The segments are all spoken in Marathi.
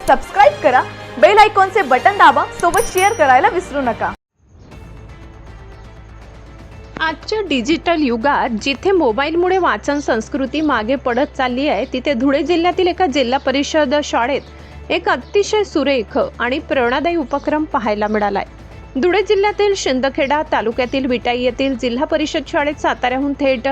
सबस्क्राइब करा, बेल आयकॉनचे बटन दाबा, सोबत शेअर करायला विसरू नका। आजच्या डिजिटल युगात जिथे मोबाईलमुळे वाचन संस्कृती मागे पडत चालली आहे, तिथे धुळे जिल्ह्यातील एका जिल्हा परिषद शाळेत एक अतिशय सुरेख आणि प्रेरणादायी उपक्रम पाहायला मिळालाय। धुळे जिल्ह्यातील शिंदखेडा तालुक्यातील विटाई येथील जिल्हा परिषद शाळेत साताऱ्याहून थेट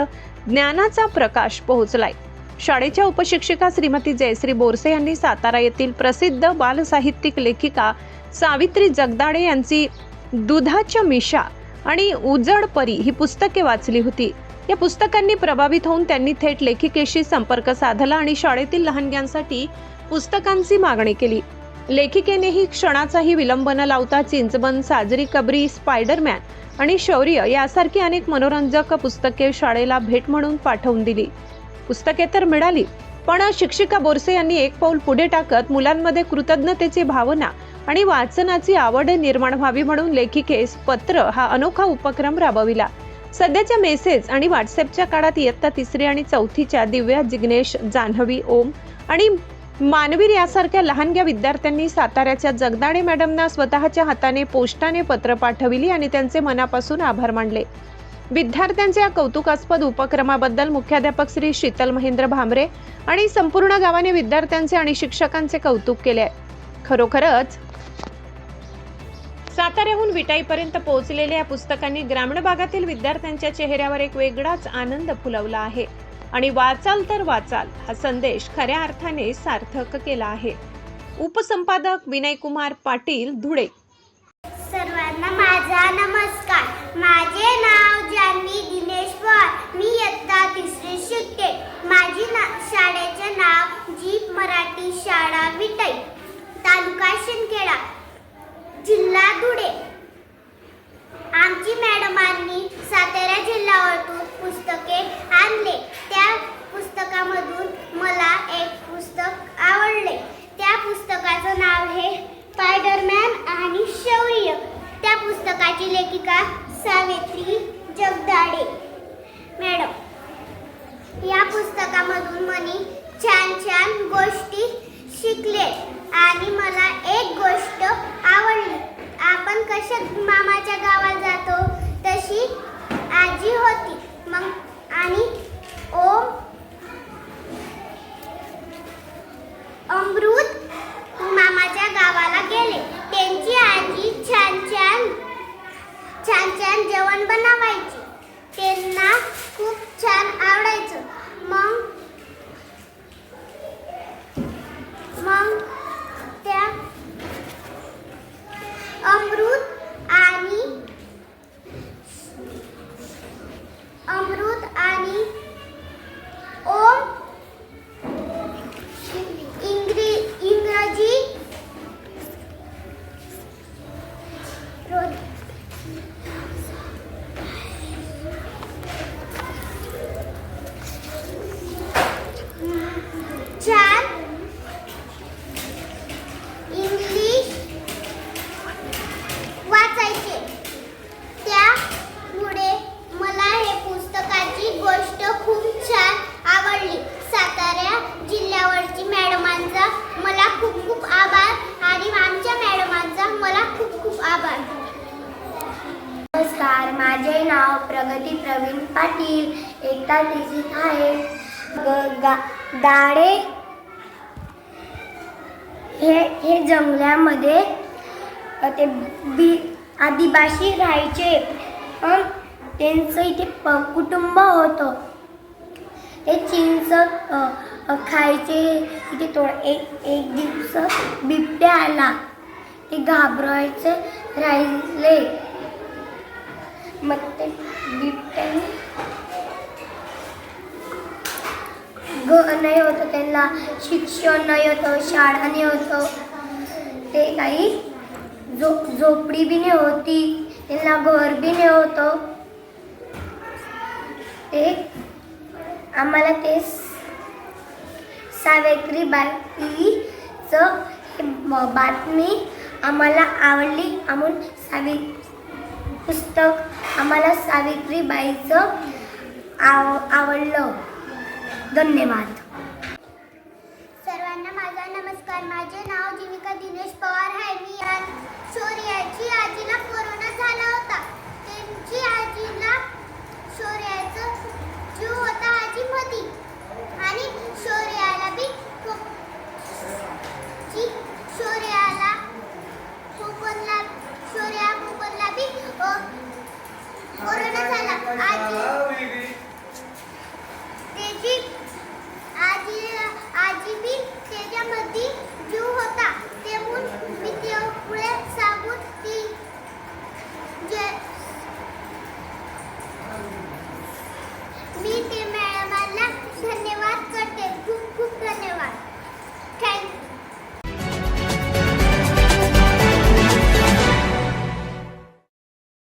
ज्ञानाचा प्रकाश पोहोचलाय। शाळेच्या उपशिक्षिका श्रीमती जयश्री बोरसे यांनी सातारा येथील प्रसिद्ध बालसाहित्यिक लेखिका सावित्री जगदाळे यांची दुधाच्या मिशा आणि उजड परी ही पुस्तके वाचली होती। या पुस्तकांनी प्रभावित होऊन त्यांनी थेट लेखिकेशी संपर्क साधला आणि शाळेतील लहानग्यांसाठी पुस्तकांची मागणी केली। लेखिकेनेही क्षणाचाही विलंब न लावता चिंचबन, साजरी कबरी, स्पायडरमॅन आणि शौर्य यासारखी अनेक मनोरंजक पुस्तके शाळेला भेट म्हणून पाठवून दिली। पुस्तके तर मिळाली, पण शिक्षिका बोरसे यांनी एक पाऊल पुढे टाकत मुलांमध्ये कृतज्ञतेची भावना आणि वाचनाची आवड निर्माण व्हावी म्हणून लेखिकेस पत्र हा अनोखा उपक्रम राबविला। सध्याच्या मेसेज आणि व्हॉट्सअपच्या काळात इयत्ता 3री आणि 4थीच्या दिव्या, जिग्नेश, जान्हवी, ओम आणि मानवीर यासारख्या लहानग्या विद्यार्थ्यांनी साताऱ्याच्या जगदाळे मॅडमना स्वतःच्या हाताने पोस्टाने पत्र पाठविली आणि त्यांचे मनापासून आभार मानले। विद्यार्थ्यांच्या या कौतुकास्पद उपक्रमाबद्दल मुख्याध्यापक श्री शीतल महेंद्र भामरे आणि संपूर्ण गावाने विद्यार्थ्यांचे आणि शिक्षकांचे कौतुक केले आहे। खरोखरच साताऱ्याहून विटाईपर्यंत पोहोचलेल्या या पुस्तकांनी ग्रामीण भागातील विद्यार्थ्यांच्या चेहऱ्यावर एक वेगळाच आनंद फुलवला आहे आणि वाचाल तर वाचाल हा संदेश खऱ्या अर्थाने सार्थक केला आहे। उपसंपादक विनय कुमार पाटील, धुळे। सर्वांना माझा नमस्कार। माझे नाव जानवी दिनेश पवार। मी इयत्ता 3री शिकते। माझी शाळेचे नाव जीप मराठी शाळा विटाई, तालुका शिंदखेडा, जिल्हा धुळे। आमची मॅडमांनी सातारा जिल्ह्यावरून पुस्तके आणले। त्या पुस्तकामधून मला एक पुस्तक आवडले। त्या पुस्तकाचं नाव आहे स्पायडरमॅन आणि शौर्य। त्या पुस्तकाची लेखिका सावित्री जगदाळे मॅडम। या पुस्तकामधून मी छान छान गोष्टी शिकले आणि मला एक गोष्ट आवडली। आपण कशा मामाच्या गावात जातो तशी आजी होती मग, आणि ओम अमृत मामाच्या गावाला गेले। त्यांची आजी छान छान जेवण बनवायची, त्यांना खूप छान आवडायचं। मग त्या अमृत आणि ओम इंग्रजी छान इंग्लिश वाचायचे। त्यामुळे मला हे पुस्तकाची गोष्ट खूप छान आवडली। सातारा जिल्ह्यावरची मॅडमांचा मला खूप खूप आभार आणि आमच्या मॅडमांचा मला खूप खूप आभार। नमस्कार, माझे नाव प्रगती प्रवीण पाटील, इयत्ता 3रीत आहे। दाडे हे जंगलामध्ये ते आदिवासी राहायचे। त्यांचं इथे कुटुंब होतं। ते चिंच खायचे। इथे एक दिवस बिबट्या आला, ते घाबरायचे राहिले। मग ते बिबट्याने नाही होतं, त्यांना शिक्षण नाही होतं, शाळा नाही होतं, ते काही झोपडी बी नाही होती, त्यांना घर बी नाही होतं। ते आम्हाला ते सावित्रीबाईचं बातमी आम्हाला आवडली। पुस्तक आम्हाला सावित्रीबाईचं आवडलं। धन्यवाद। सर्वांना माझा नमस्कार। नमस्कार, माझे नाव जीविका दिनेश पवार आहे. मी शौर्याची आजीला कोरोना झाला होता. त्यांची आजीला शौर्याचा जीव होता आजीमध्ये आणि शौर्याला बी शौर्याला कोकणला बी कोरोना झाला. त्याची आजी बी त्याच्यामध्ये जीव होता. त्यामुळे मी त्यामुळे